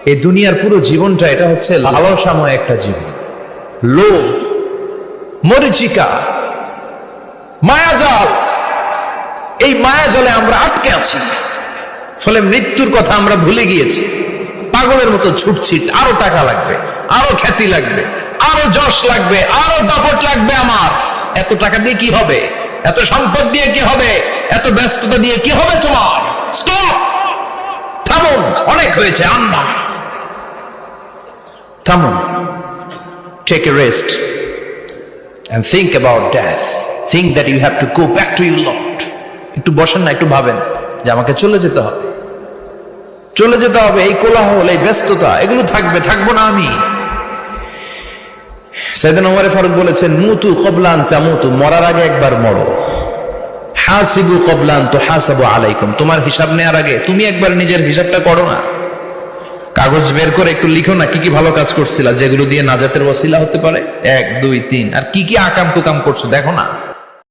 এই দুনিয়ার পুরো জীবনটা এটা হচ্ছে লালসাময় একটা জীবন, লোভ, মরিচিকা, মায়াজাল। এই মায়াজালে আমরা আটকে আছি, ফলে মৃত্যুর কথা আমরা ভুলে গিয়েছি। পাগলের মতো ছুটছি, আরো টাকা লাগবে, আরো খ্যাতি লাগবে, আরো যশ লাগবে, আরো দাপট লাগবে। আমার এত টাকা দিয়ে কি হবে? এত সম্পদ দিয়ে কি হবে? এত ব্যস্ততা দিয়ে কি হবে? তোমার স্টপ, থামুন, অনেক হয়েছে। আন্না, থামুন, take a rest and think about death. Think that you have to go back to your Lord. একটু বসেন না, একটু ভাবেন যে আমাকে চলে যেতে হবে, চলে যেতে হবে। এই কোলাহল, এই ব্যস্ততা, এগুলো থাকবে, থাকবো না আমি। সাইয়েদনা ওমর ফারুক বলেছেন, মুতু ক্বাবলা আন তামুতু, মরার আগে একবার মরো। হাসিবু ক্বাবলা আন তুহাসাবু আলাইকুম, তোমার হিসাব নেওয়ার আগে তুমি একবার নিজের হিসাবটা করো না। কাগজ বের করে একটু লিখো না, কি কি ভালো কাজ করছিলা, যেগুলো দিয়ে নাজাতের ওসিলা হতে পারে। 1 2 3, আর কি কি আকাম কুকাম করছো দেখো না।